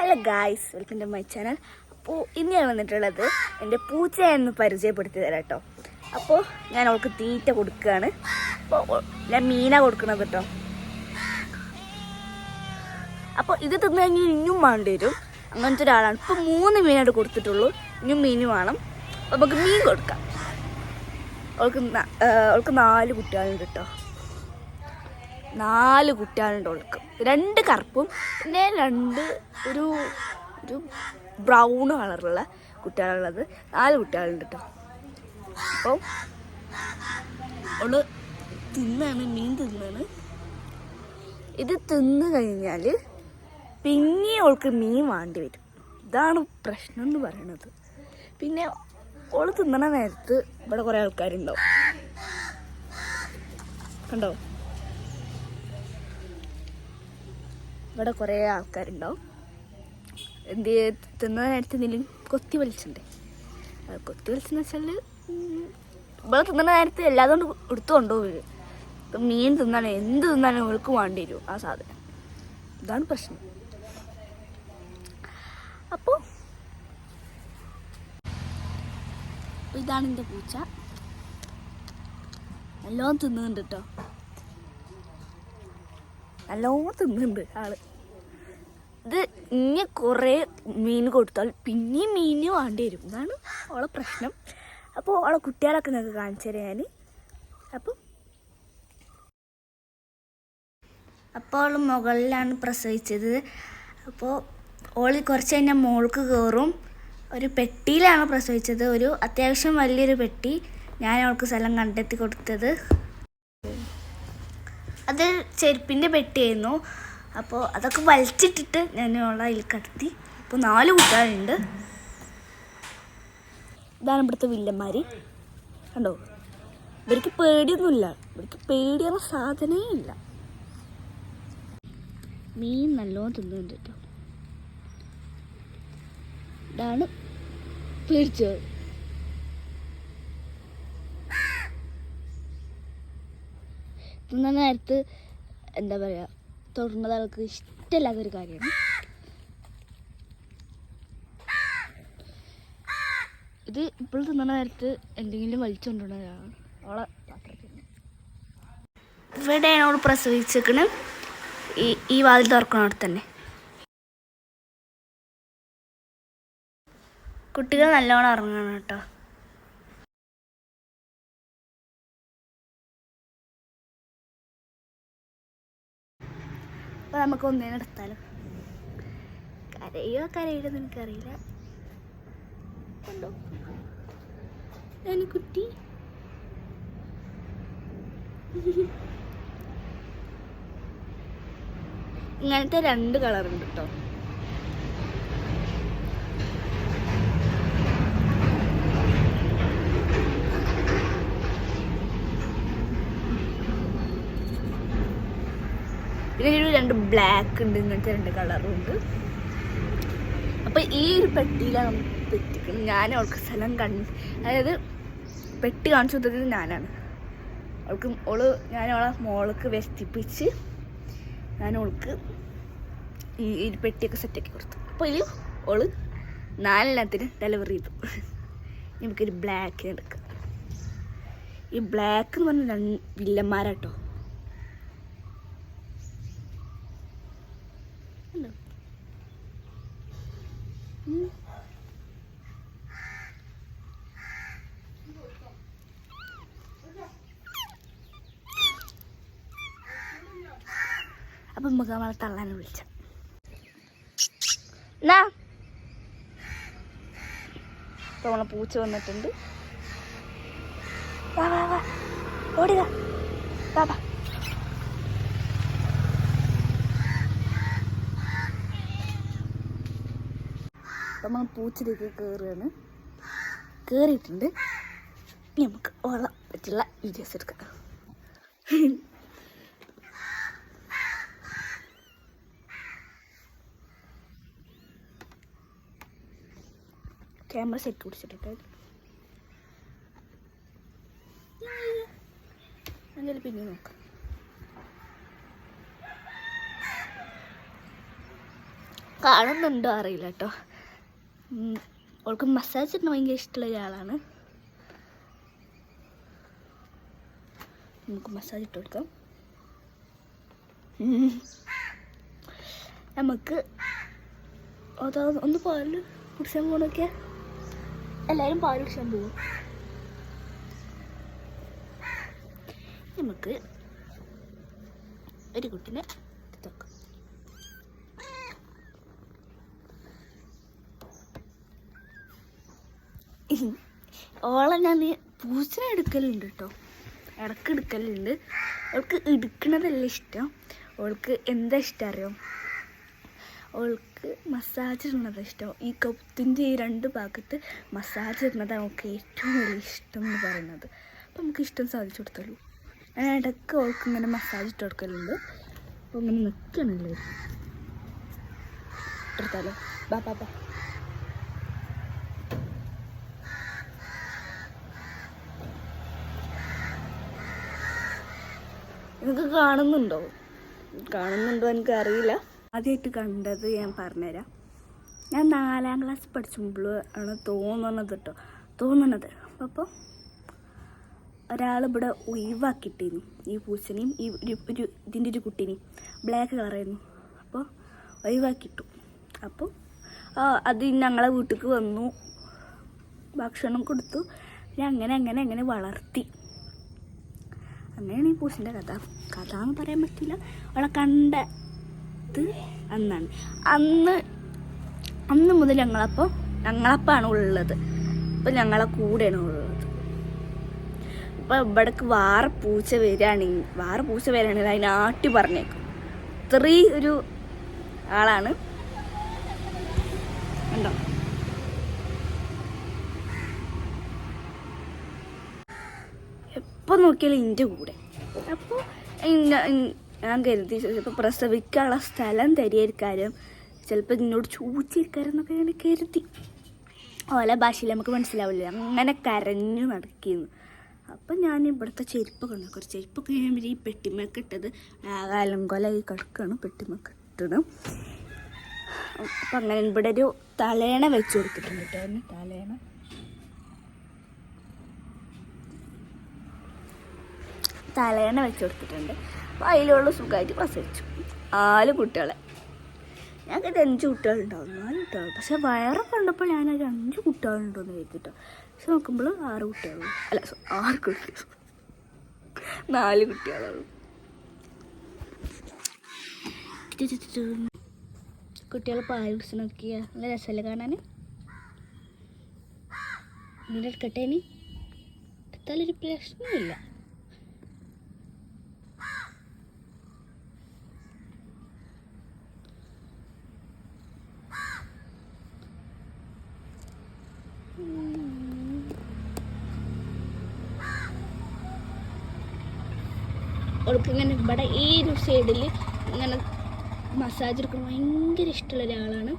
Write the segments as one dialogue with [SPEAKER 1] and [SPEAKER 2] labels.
[SPEAKER 1] Hello guys, welcome to my channel. അപ്പോൾ ഇന്ന് ഞാൻ വന്നിട്ടുള്ളത് എൻ്റെ പൂച്ചയെന്ന് പരിചയപ്പെടുത്തി തരാം കേട്ടോ. അപ്പോൾ ഞാൻ അവൾക്ക് തീറ്റ കൊടുക്കുകയാണ്. അപ്പോൾ ഞാൻ മീനാണ് കൊടുക്കുന്നത് കേട്ടോ. അപ്പോൾ ഇത് തിന്നു കഴിഞ്ഞാൽ ഇനിയും വേണ്ടി വരും, അങ്ങനത്തെ ഒരാളാണ്. ഇപ്പോൾ 3 മീനായിട്ട് കൊടുത്തിട്ടുള്ളൂ, ഇനിയും മീൻ വേണം. അപ്പോൾ നമുക്ക് മീൻ കൊടുക്കാം. അവൾക്ക് 4 കുട്ടികളുണ്ട് കേട്ടോ. 4 കുട്ടികളുണ്ട് അവൾക്ക്. 2 കറുപ്പും പിന്നെ 2 ഒരു ബ്രൗൺ കളറുള്ള കുട്ടികളുള്ളത്. 4 കുട്ടികളുണ്ട് കേട്ടോ. അപ്പോൾ അവള് തിന്നാണ്, മീൻ തിന്നാണ്. ഇത് തിന്നു കഴിഞ്ഞാൽ പിന്നെ അവൾക്ക് മീൻ വേണ്ടി വരും. ഇതാണ് പ്രശ്നം എന്ന് പറയണത്. പിന്നെ അവള് തിന്നണ നേരത്ത് ഇവിടെ കുറേ ആൾക്കാരുണ്ടാവും, കണ്ടോ? ഇവിടെ കുറേ ആൾക്കാരുണ്ടാവും. എന്ത് തിന്ന നേരത്തെ എന്തെങ്കിലും കൊത്തി വലിച്ചിട്ടുണ്ടേ. കൊത്തി വലിച്ചെന്ന് വെച്ചാൽ ഇവിടെ തിന്നണ നേരത്തെ എല്ലാതും എടുത്തു കൊണ്ടുപോകും. ഇപ്പം മീൻ തിന്നാലും എന്ത് തിന്നാലും അവൾക്ക് വേണ്ടി വരും ആ സാധനം. ഇതാണ് പ്രശ്നം. അപ്പോൾ ഇതാണ് എൻ്റെ പൂച്ച. നല്ലോണം തിന്നുന്നുണ്ട് കേട്ടോ, നല്ലോണം തിന്നുന്നുണ്ട് ആള്. ഇത് ഇനി കുറേ മീൻ കൊടുത്താൽ പിന്നെയും മീൻ വേണ്ടി വരും. ഇതാണ് അവളെ പ്രശ്നം. അപ്പോൾ അവളെ കുട്ടികളൊക്കെ നിങ്ങൾക്ക് കാണിച്ചു തരാം ഞാൻ. അപ്പോൾ അവൾ മുകളിലാണ് പ്രസവിച്ചത്. അപ്പോൾ ഓൾ കുറച്ച് കഴിഞ്ഞാൽ മോൾക്ക് കയറും. ഒരു പെട്ടിയിലാണ് പ്രസവിച്ചത്, ഒരു അത്യാവശ്യം വലിയൊരു പെട്ടി. ഞാൻ അവൾക്ക് സ്ഥലം കണ്ടെത്തി കൊടുത്തത്. അത് ചെരുപ്പിൻ്റെ പെട്ടിയായിരുന്നു. അപ്പോൾ അതൊക്കെ വലിച്ചിട്ടിട്ട് ഞാൻ അവളെ അതിൽ കടത്തി. ഇപ്പോൾ 4 കുട്ടികളുണ്ട്. ഇതാണ് ഇവിടുത്തെ വില്ലന്മാർ, കണ്ടോ? ഇവർക്ക് പേടിയൊന്നുമില്ല, ഇവർക്ക് പേടിയുള്ള സാധനമേ ഇല്ല. മീൻ നല്ലോണം തിന്നുന്നുണ്ട് കേട്ടോ. ഇതാണ് പേടിച്ചത്. തിന്നുന്ന നേരത്ത് എന്താ പറയുക, തൊടുന്നത് ആൾക്ക് ഇഷ്ടമില്ലാത്തൊരു കാര്യമാണ്. ഇത് ഇപ്പോൾ തിന്നുന്ന നേരത്ത് എന്തെങ്കിലും വലിച്ചുകൊണ്ടുവന്നതാണ് അവളെ പാത്രത്തിൽ. ഇവിടെയാണ് അവൾ പ്രസവിച്ചേക്കണ്, ഈ വാതിൽ തുറക്കണവിടെ തന്നെ. കുട്ടികൾ നല്ലോണം ഇറങ്ങണം കേട്ടോ. അപ്പോൾ നമുക്ക് ഒന്നേനെ എടുത്താലോ. കരയില്ലെന്ന് എനിക്കറിയില്ല. കണ്ടോ ഞാൻ കുട്ടി? ഇങ്ങനത്തെ 2 കളറുണ്ട് കേട്ടോ. പിന്നെ 2 ബ്ലാക്ക് ഉണ്ട്, ഇങ്ങനത്തെ 2 കളറും ഉണ്ട്. അപ്പോൾ ഈ ഒരു പെട്ടിയിലാണ് നമുക്ക് പെറ്റിക്കണം. ഞാൻ അവൾക്ക് സ്ഥലം അതായത് പെട്ടി കാണിച്ചു കൊടുത്തത് ഞാനാണ്. ഞാൻ അവളെ മോൾക്ക് വെസ്റ്റിപ്പിച്ച് ഞാൻ അവൾക്ക് ഈ പെട്ടിയൊക്കെ സെറ്റാക്കി കൊടുത്തു. അപ്പോൾ ഈ ഓള് 4 ഡെലിവറി ചെയ്തു. നമുക്കൊരു ബ്ലാക്കിന് എടുക്കാം. ഈ ബ്ലാക്ക് എന്ന് പറഞ്ഞാൽ 2 വില്ലന്മാരാട്ടോ. അപ്പം നമുക്ക് നമ്മളെ തള്ളാനെ വിളിച്ച അപ്പോൾ നമ്മളെ പൂച്ച വന്നിട്ടുണ്ട്. വാ വാ വാ, ഓടിക, വാ വാ. നമ്മൾ പൂച്ചയിലേക്ക് കയറിയിട്ടുണ്ട്. ഇനി നമുക്ക് ഓളെ പറ്റുള്ള വീഡിയോസ് എടുക്കാം. ക്യാമറ സെറ്റ് പിടിച്ചിട്ട് എന്തായാലും പിന്നെ നോക്കാം. കാണുന്നുണ്ടോ അറിയില്ല കേട്ടോ. അവൾക്ക് മസാജ് ഇടുന്ന ഭയങ്കര ഇഷ്ടമുള്ള ഒരാളാണ്. നമുക്ക് മസാജ് ഇട്ട് കൊടുക്കാം. നമുക്ക് ഒന്ന് പാല് കുടിച്ചാൻ പോകണൊക്കെ. എല്ലാവരും പാല് കുടിച്ചാൻ പോകും. നമുക്ക് ഒരു കുട്ടിനെ എടുത്തോക്കാം. ഓളെ ഞാൻ പൂച്ചനെ എടുക്കലുണ്ട് കേട്ടോ, ഇടയ്ക്ക് എടുക്കലുണ്ട്. അവൾക്ക് എടുക്കണതല്ല ഇഷ്ടം. അവൾക്ക് എന്താ ഇഷ്ടം അറിയാം? അവൾക്ക് മസാജ് ഇടുന്നതാണ് ഇഷ്ടം. ഈ കൗത്തിൻ്റെ ഈ 2 ഭാഗത്ത് മസാജ് ഇടുന്നതാണ് അവൾക്ക് ഏറ്റവും വലിയ ഇഷ്ടം എന്ന് പറയുന്നത്. അപ്പം നമുക്ക് ഇഷ്ടം സാധിച്ചു കൊടുത്തല്ലോ. ഞാൻ ഇടയ്ക്ക് അവൾക്ക് ഇങ്ങനെ മസാജ് ഇട്ട് കൊടുക്കലുണ്ട്. അപ്പോൾ ഇങ്ങനെ നിൽക്കണല്ലേ എടുത്താലോ. ബാ ബാ ബാ. നിങ്ങൾക്ക് കാണുന്നുണ്ടോ എനിക്കറിയില്ല. ആദ്യമായിട്ട് കണ്ടത് ഞാൻ പറഞ്ഞുതരാം. ഞാൻ 4ാം ക്ലാസ് പഠിച്ചുമ്പോൾ ആണ് തോന്നുന്നത്. അപ്പോൾ ഒരാളിവിടെ ഒഴിവാക്കിയിട്ടിരുന്നു ഈ പൂച്ചനെയും ഇതിൻ്റെ ഒരു കുട്ടീനെയും. ബ്ലാക്ക് കളറായിരുന്നു. അപ്പോൾ ഒഴിവാക്കിയിട്ടു. അപ്പോൾ അത് ഞങ്ങളെ വീട്ടിലേക്ക് വന്നു, ഭക്ഷണം കൊടുത്തു. അങ്ങനെ വളർത്തി. അങ്ങനെയാണ് ഈ പൂച്ചൻ്റെ കഥ എന്ന് പറയാൻ പറ്റില്ല. അവളെ കണ്ടത് അന്നാണ്. അന്ന് മുതൽ ഞങ്ങളപ്പാണ് ഉള്ളത്. ഇപ്പം ഞങ്ങളെ കൂടെയാണ് ഉള്ളത്. ഇപ്പം ഇവിടേക്ക് വേറെ പൂച്ച വരികയാണെങ്കിൽ അതിനാട്ടി പറഞ്ഞേക്കും. ഇത്രയും ഒരു ആളാണ്. ഉണ്ടോ? എപ്പോൾ നോക്കിയാലും എൻ്റെ കൂടെ. അപ്പോൾ ഞാൻ കരുതി ചിലപ്പോൾ പ്രസവിക്കാനുള്ള സ്ഥലം തരികയായിരിക്കാരും, ചിലപ്പോൾ എന്നോട് ചോദിച്ചിരിക്കാരും എന്നൊക്കെ ഞാൻ കരുതി. ഓല ഭാഷയിൽ നമുക്ക് മനസ്സിലാവില്ല. അങ്ങനെ കരഞ്ഞു നടക്കുന്നു. അപ്പം ഞാൻ ഇവിടുത്തെ ചെരുപ്പൊക്കെ ഉണ്ട്. കുറച്ച് ചെരുപ്പൊക്കെ ഞാൻ ഈ പെട്ടിമൊക്കെ ഇട്ടത് അലങ്കോലായി കിടക്കുകയാണ്. പെട്ടിമൊക്കെ ഇട്ടത്. അപ്പം അങ്ങനെ ഇവിടെ ഒരു തലേണ വെച്ച് കൊടുത്തിട്ടുണ്ട് കേട്ടോ. തലേണ വെച്ച് കൊടുത്തിട്ടുണ്ട്. അപ്പോൾ അതിലുള്ള സുഖമായിട്ട് പ്രസവിച്ചു 4 കുട്ടികളെ. ഞങ്ങൾക്ക് 5 കുട്ടികളുണ്ടാവും, 4 കുട്ടികൾ. പക്ഷെ വയറ് കണ്ടപ്പോൾ ഞാനൊരു 5 കുട്ടികളുണ്ടോയെന്ന് കരുതിട്ടോ. പക്ഷെ നോക്കുമ്പോൾ 6 കുട്ടികളും 6 കുട്ടികൾ 4 കുട്ടികളുള്ളൂ. കുട്ടികൾ പാൽ കുടിച്ച് നോക്കിയ നല്ല രസമല്ലേ കാണാൻ. ഇതിൻ്റെ എടുക്കട്ടെ. ഇനി എടുത്താലൊരു പ്രശ്നമില്ല. അവൾക്ക് ഇങ്ങനെ ഇവിടെ ഈ ഒരു സൈഡിൽ ഇങ്ങനെ മസാജ് എടുക്കാൻ ഭയങ്കര ഇഷ്ടമുള്ള ഒരാളാണ്.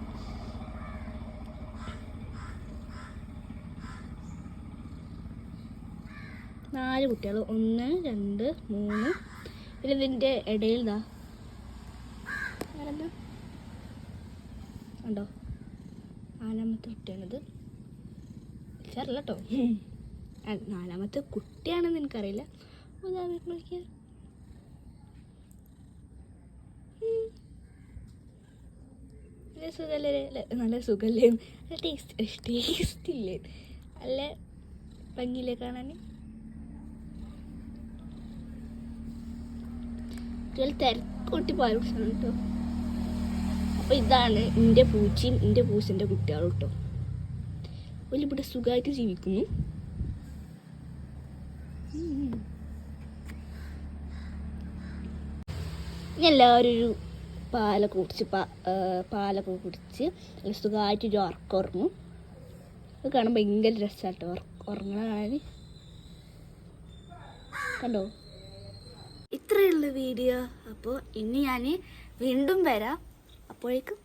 [SPEAKER 1] നാല് കുട്ടികൾ, 1 2 3. പിന്നെ ഇതിൻ്റെ ഇടയിൽ ആരെന്താ ഉണ്ടോ? 4ാമത്തെ കുട്ടിയാണിത്. അറിയില്ല കേട്ടോ. 4ാമത്തെ കുട്ടിയാണെന്ന് എനിക്കറിയില്ല. നോക്കിയാൽ സുഖല്ലേ? നല്ല സുഖല്ലേ? ടേസ്റ്റ് ഇല്ലേ? നല്ല ഭംഗിയില്ലേ കാണാൻ? തിരക്കൂട്ടി പാൽ കുടിച്ചാണ് കേട്ടോ. അപ്പോൾ ഇതാണ് എൻ്റെ പൂച്ചയും എൻ്റെ പൂച്ചൻ്റെ കുട്ടികളും കേട്ടോ. ഇവിടെ സുഖമായിട്ട് ജീവിക്കുന്നു. എല്ലാവരും ഒരു പാലൊക്കെ കുടിച്ച് നല്ല സുഖമായിട്ടൊരു ഉറങ്ങും. അത് കാണാൻ ഭയങ്കര രസമാട്ടോ ഉറങ്ങണ കാണാൻ. കണ്ടോ? ഇത്രയുള്ള വീഡിയോ. അപ്പോൾ ഇനി ഞാൻ വീണ്ടും വരാം. അപ്പോഴേക്കും